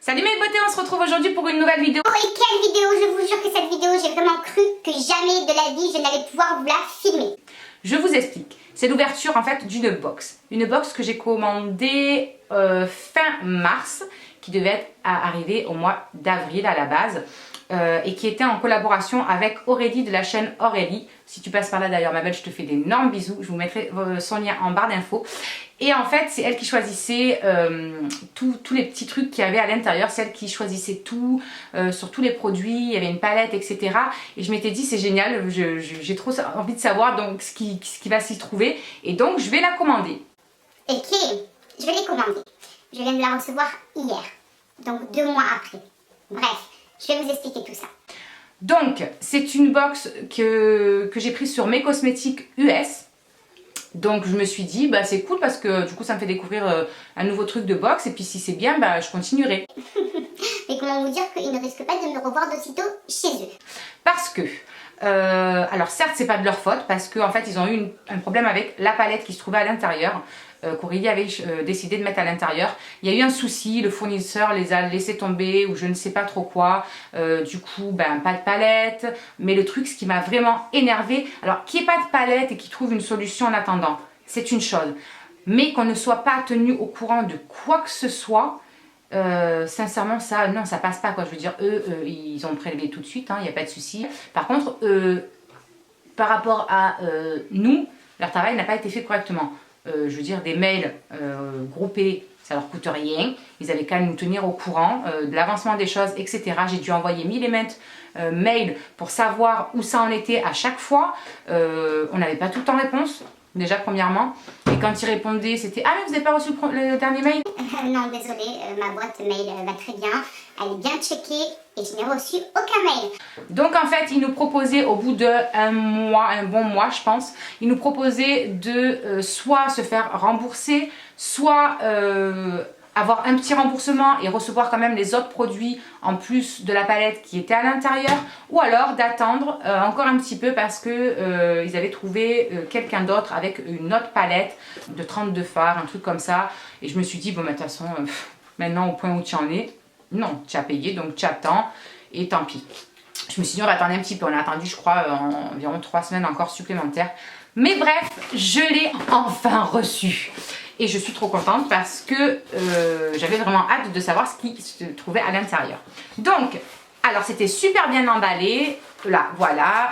Salut mes beautés, on se retrouve aujourd'hui pour une nouvelle vidéo. Oh et quelle vidéo! Je vous jure que cette vidéo, j'ai vraiment cru que jamais de la vie je n'allais pouvoir vous la filmer. Je vous explique. C'est l'ouverture en fait d'une box. Une box que j'ai commandée fin mars, qui devait arriver au mois d'avril à la base. Et qui était en collaboration avec Aurélie de la chaîne Aurélie. Si tu passes par là d'ailleurs ma belle, je te fais d'énormes bisous. Je vous mettrai son lien en barre d'infos. Et en fait c'est elle qui choisissait tous les petits trucs qu'il y avait à l'intérieur. C'est elle qui choisissait tout, sur tous les produits. Il y avait une palette, etc. Et je m'étais dit c'est génial, j'ai trop envie de savoir donc ce qui va s'y trouver. Et donc je vais la commander. Ok, je vais les commander. Je viens de la recevoir hier. Donc 2 mois après. Bref. Je vais vous expliquer tout ça. Donc, c'est une box que j'ai prise sur Mes Cosmétiques US. Donc, je me suis dit, bah, c'est cool parce que du coup, ça me fait découvrir un nouveau truc de box. Et puis, si c'est bien, bah, je continuerai. Mais comment vous dire qu'ils ne risquent pas de me revoir d'aussitôt chez eux? Parce que, alors certes, c'est pas de leur faute parce qu'en fait, ils ont eu un problème avec la palette qui se trouvait à l'intérieur. Qu'Aurélie avait décidé de mettre à l'intérieur. Il y a eu un souci, le fournisseur les a laissés tomber ou je ne sais pas trop quoi. Du coup, ben, pas de palette. Mais le truc, ce qui m'a vraiment énervé, alors qu'il n'y ait pas de palette et qu'ils trouvent une solution en attendant, c'est une chose. Mais qu'on ne soit pas tenu au courant de quoi que ce soit, sincèrement, ça, non, ça passe pas quoi. Je veux dire, eux, ils ont prélevé tout de suite, il n'y a pas de souci. Par contre, par rapport à nous, leur travail n'a pas été fait correctement. Je veux dire, des mails groupés, ça leur coûte rien. Ils avaient qu'à nous tenir au courant de l'avancement des choses, etc. J'ai dû envoyer 1000 et maintes mails pour savoir où ça en était à chaque fois. On n'avait pas tout le temps réponse, déjà premièrement. Et quand ils répondaient, c'était « Ah mais vous n'avez pas reçu le dernier mail ?» Non, désolée, ma boîte mail va très bien. Elle est bien checkée et je n'ai reçu aucun mail. Donc en fait, ils nous proposaient au bout d'un mois, un bon mois je pense, ils nous proposaient de soit se faire rembourser, soit avoir un petit remboursement et recevoir quand même les autres produits en plus de la palette qui était à l'intérieur, ou alors d'attendre encore un petit peu parce que ils avaient trouvé quelqu'un d'autre avec une autre palette de 32 fards, un truc comme ça. Et je me suis dit, bon, de toute façon, maintenant au point où tu en es, non, tu as payé, donc tu attends, et tant pis. Je me suis dit, on va attendre un petit peu. On a attendu, je crois, environ 3 semaines encore supplémentaires. Mais bref, je l'ai enfin reçu. Et je suis trop contente parce que j'avais vraiment hâte de savoir ce qui se trouvait à l'intérieur. Donc, alors c'était super bien emballé. Là, voilà.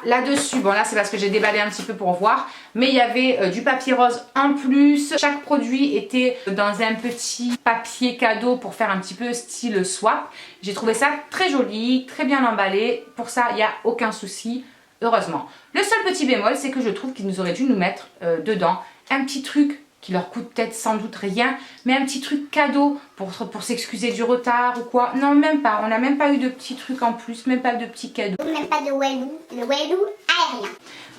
Là-dessus, bon là c'est parce que j'ai déballé un petit peu pour voir, mais il y avait du papier rose en plus. Chaque produit était dans un petit papier cadeau pour faire un petit peu style swap. J'ai trouvé ça très joli, très bien emballé. Pour ça, il n'y a aucun souci, heureusement. Le seul petit bémol, c'est que je trouve qu'ils nous auraient dû nous mettre dedans un petit truc qui leur coûte peut-être sans doute rien, mais un petit truc cadeau pour s'excuser du retard ou quoi. Non, même pas. On n'a même pas eu de petits trucs en plus, même pas de petits cadeaux. Même pas de Walou, le Walou aérien.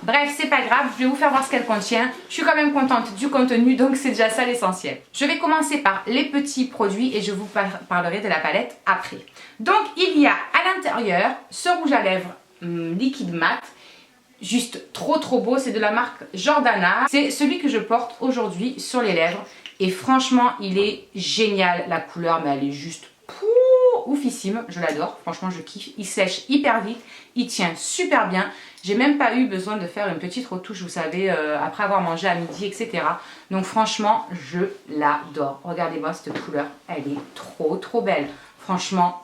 Bref, c'est pas grave, je vais vous faire voir ce qu'elle contient. Je suis quand même contente du contenu, donc c'est déjà ça l'essentiel. Je vais commencer par les petits produits et je vous parlerai de la palette après. Donc, il y a à l'intérieur ce rouge à lèvres liquide mat. Juste trop beau, c'est de la marque Jordana. C'est celui que je porte aujourd'hui sur les lèvres. Et franchement, il est génial. La couleur, mais elle est juste oufissime. Je l'adore, franchement je kiffe. Il sèche hyper vite, il tient super bien. J'ai même pas eu besoin de faire une petite retouche, vous savez, après avoir mangé à midi, etc. Donc franchement, je l'adore. Regardez-moi cette couleur, elle est trop belle. Franchement,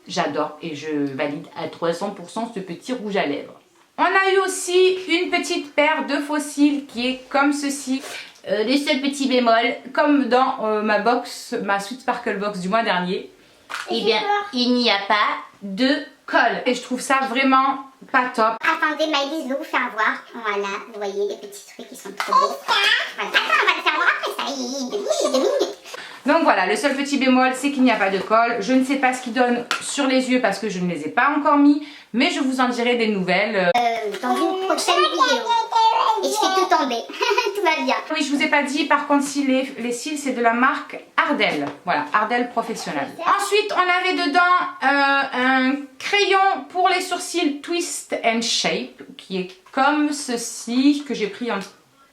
j'adore et je valide à 300% ce petit rouge à lèvres. On a eu aussi une petite paire de faux cils qui est comme ceci. Les seuls petits bémols, comme dans ma Sweet Sparkle Box du mois dernier, eh bien, il n'y a pas de colle. Et je trouve ça vraiment pas top. Attendez, Maëlys, je vais vous faire voir. Voilà, vous voyez les petits trucs qui sont trop beaux. Voilà. Attends, on va le faire voir après ça. 2 minutes. Donc voilà, le seul petit bémol, c'est qu'il n'y a pas de colle. Je ne sais pas ce qu'il donne sur les yeux parce que je ne les ai pas encore mis. Mais je vous en dirai des nouvelles. Dans une prochaine vidéo. Et je fais tout tomber. Tout va bien. Oui, je vous ai pas dit, par contre, si les cils, c'est de la marque Ardell. Voilà, Ardell Professionnel. Ensuite, on avait dedans un crayon pour les sourcils Twist and Shape, qui est comme ceci, que j'ai pris en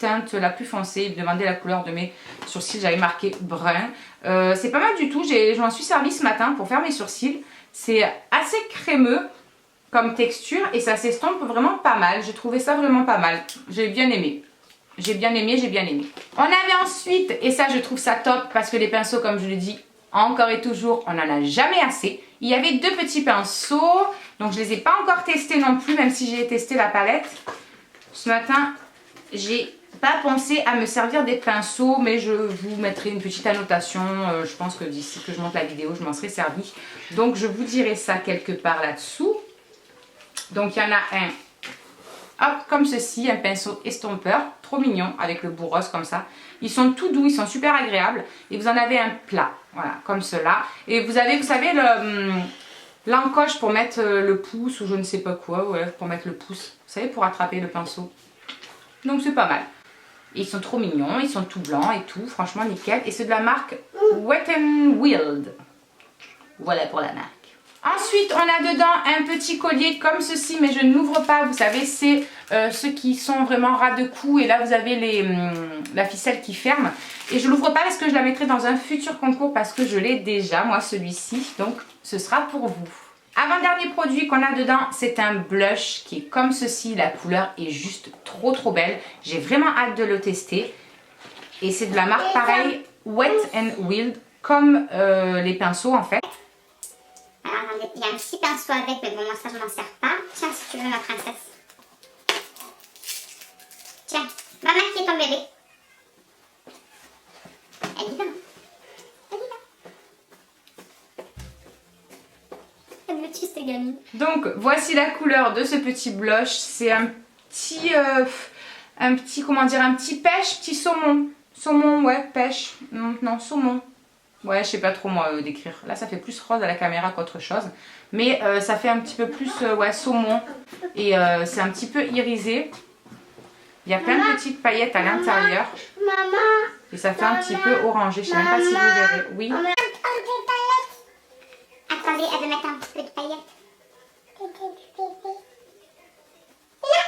teinte la plus foncée. Il me demandait la couleur de mes sourcils, j'avais marqué brun. C'est pas mal du tout, je m'en suis servi ce matin pour faire mes sourcils. C'est assez crémeux comme texture et ça s'estompe vraiment pas mal. J'ai trouvé ça vraiment pas mal, j'ai bien aimé. J'ai bien aimé, j'ai bien aimé. On avait ensuite, et ça je trouve ça top parce que les pinceaux, comme je le dis encore et toujours, on n'en a jamais assez. Il y avait 2 petits pinceaux, donc je les ai pas encore testés non plus, même si j'ai testé la palette. Ce matin, j'ai pas pensé à me servir des pinceaux, mais je vous mettrai une petite annotation. Je pense que d'ici que je monte la vidéo, je m'en serai servi. Donc je vous dirai ça quelque part là-dessous. Donc il y en a un. Hop, comme ceci, un pinceau estompeur, trop mignon, avec le bout rose comme ça. Ils sont tout doux, ils sont super agréables. Et vous en avez un plat, voilà, comme cela. Et vous avez, vous savez, l'encoche pour mettre le pouce ou je ne sais pas quoi, ouais, pour mettre le pouce. Vous savez, pour attraper le pinceau. Donc c'est pas mal. Et ils sont trop mignons, ils sont tout blancs et tout, franchement nickel. Et c'est de la marque Wet n Wild. Voilà pour la marque. Ensuite, on a dedans un petit collier comme ceci, mais je ne l'ouvre pas. Vous savez, c'est ceux qui sont vraiment ras de cou. Et là, vous avez la ficelle qui ferme. Et je ne l'ouvre pas parce que je la mettrai dans un futur concours parce que je l'ai déjà, moi, celui-ci. Donc, ce sera pour vous. Avant-dernier produit qu'on a dedans, c'est un blush qui est comme ceci. La couleur est juste trop belle. J'ai vraiment hâte de le tester. Et c'est de la marque, pareil, Wet n Wild, comme les pinceaux, en fait. Alors, attendez, il y a un petit pinceau avec, mais bon, moi ça je m'en sers pas. Tiens, si tu veux, ma princesse. Tiens, va maquiller ton bébé. Évidemment. Elle me tue, cette gamine. Donc, voici la couleur de ce petit blush. C'est un petit, comment dire, un petit pêche, petit saumon. Saumon, ouais, pêche. Non, saumon. Ouais, je sais pas trop moi décrire. Là, ça fait plus rose à la caméra qu'autre chose. Mais ça fait un petit peu plus ouais, saumon. Et c'est un petit peu irisé. Il y a plein de petites paillettes à l'intérieur. Et ça fait un petit peu orangé. Je sais même pas si vous verrez. Oui. Attendez, elle veut mettre un petit peu de paillettes.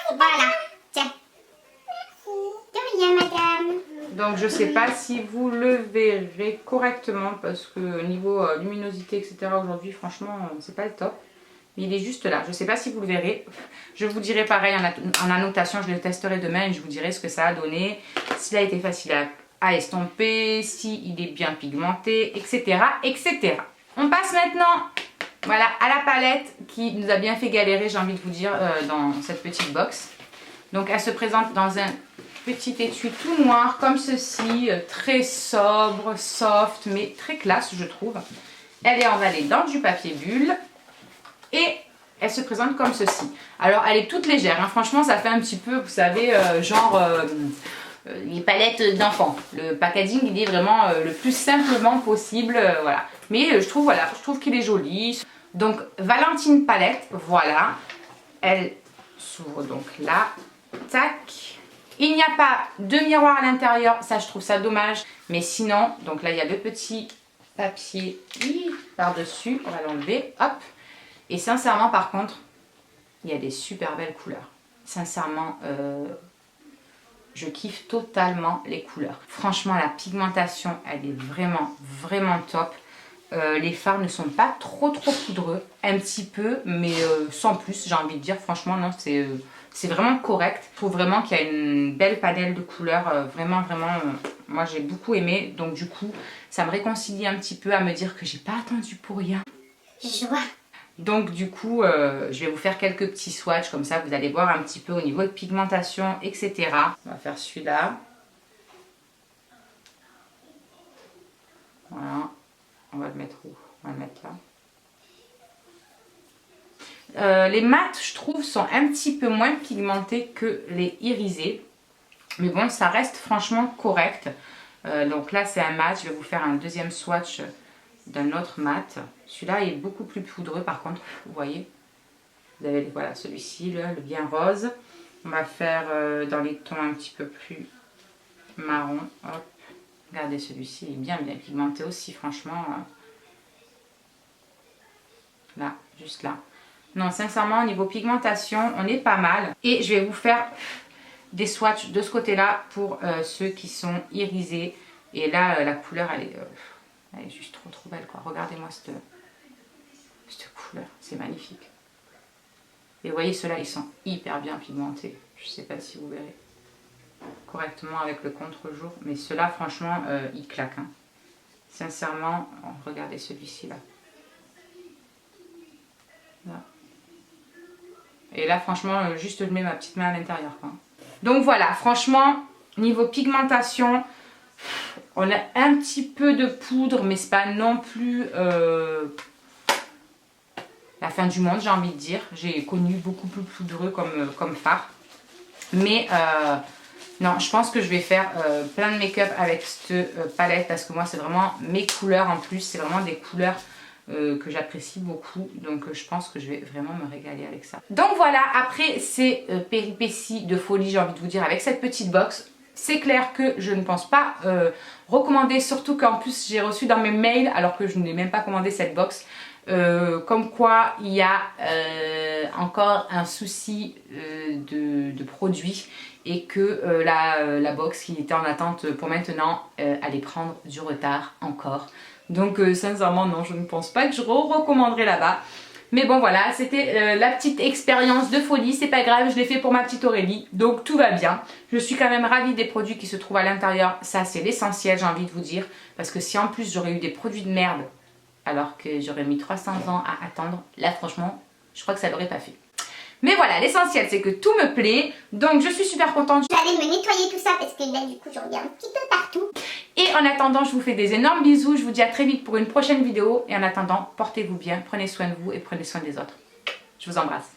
Voilà, tiens. De rien, madame. Donc je sais pas si vous le verrez correctement parce que niveau luminosité etc aujourd'hui franchement c'est pas le top. Mais il est juste là, je sais pas si vous le verrez. Je vous dirai pareil en annotation, je le testerai demain et je vous dirai ce que ça a donné. S'il a été facile à estomper, s'il est bien pigmenté, etc. etc. On passe maintenant voilà, à la palette qui nous a bien fait galérer, j'ai envie de vous dire, dans cette petite box. Donc elle se présente dans un petit étui tout noir comme ceci, très sobre, soft, mais très classe je trouve. Elle est emballée dans du papier bulle et elle se présente comme ceci. Alors elle est toute légère, hein. Franchement ça fait un petit peu, vous savez, genre les palettes d'enfants. Le packaging il est vraiment le plus simplement possible, voilà. Mais je trouve qu'il est joli. Donc Valentine Palette, voilà. Elle s'ouvre donc là, tac. Il n'y a pas de miroir à l'intérieur, ça je trouve ça dommage. Mais sinon, donc là il y a le petit papier par-dessus, on va l'enlever, hop. Et sincèrement par contre, il y a des super belles couleurs. Sincèrement, je kiffe totalement les couleurs. Franchement la pigmentation, elle est vraiment top. Les fards ne sont pas trop poudreux, un petit peu, mais sans plus, j'ai envie de dire. Franchement, non, c'est vraiment correct. Je trouve vraiment qu'il y a une belle panel de couleurs, vraiment, moi j'ai beaucoup aimé. Donc du coup, ça me réconcilie un petit peu à me dire que j'ai pas attendu pour rien. Joie. Donc du coup, je vais vous faire quelques petits swatchs, comme ça vous allez voir un petit peu au niveau de pigmentation, etc. On va faire celui-là. Voilà. On va le mettre où? On va le mettre là. Les mats, je trouve, sont un petit peu moins pigmentés que les irisés. Mais bon, ça reste franchement correct. Donc là, c'est un mat. Je vais vous faire un deuxième swatch d'un autre mat. Celui-là est beaucoup plus poudreux par contre. Vous voyez? Vous avez voilà, celui-ci, le bien rose. On va faire dans les tons un petit peu plus marron. Hop. Regardez, celui-ci, il est bien pigmenté aussi, franchement. Là, juste là. Non, sincèrement, au niveau pigmentation, on est pas mal. Et je vais vous faire des swatchs de ce côté-là pour ceux qui sont irisés. Et là, la couleur, elle est juste trop belle, quoi. Regardez-moi cette couleur, c'est magnifique. Et vous voyez, ceux-là, ils sont hyper bien pigmentés. Je ne sais pas si vous verrez correctement avec le contre-jour, mais ceux-là, franchement, ils claquent. Hein. Sincèrement, regardez celui-ci, là. Et là, franchement, juste je mets ma petite main à l'intérieur. Donc voilà, franchement, niveau pigmentation, on a un petit peu de poudre, mais c'est pas non plus la fin du monde, j'ai envie de dire. J'ai connu beaucoup plus poudreux comme fard. Mais non, je pense que je vais faire plein de make-up avec cette palette parce que moi, c'est vraiment mes couleurs en plus. C'est vraiment des couleurs que j'apprécie beaucoup, donc je pense que je vais vraiment me régaler avec ça. Donc voilà, après ces péripéties de folie, j'ai envie de vous dire, avec cette petite box, c'est clair que je ne pense pas recommander, surtout qu'en plus j'ai reçu dans mes mails, alors que je n'ai même pas commandé cette box, comme quoi il y a encore un souci de produit et que la box qui était en attente pour maintenant allait prendre du retard encore. Donc sincèrement non, je ne pense pas que je recommanderai là-bas. Mais bon voilà, c'était la petite expérience de folie, c'est pas grave, je l'ai fait pour ma petite Aurélie, donc tout va bien. Je suis quand même ravie des produits qui se trouvent à l'intérieur, ça c'est l'essentiel, j'ai envie de vous dire. Parce que si en plus j'aurais eu des produits de merde, alors que j'aurais mis 300 ans à attendre, là franchement, je crois que ça l'aurait pas fait. Mais voilà, l'essentiel c'est que tout me plaît, donc je suis super contente. J'allais me nettoyer tout ça parce que là du coup je regarde un petit peu partout. Et en attendant, je vous fais des énormes bisous, je vous dis à très vite pour une prochaine vidéo. Et en attendant, portez-vous bien, prenez soin de vous et prenez soin des autres. Je vous embrasse.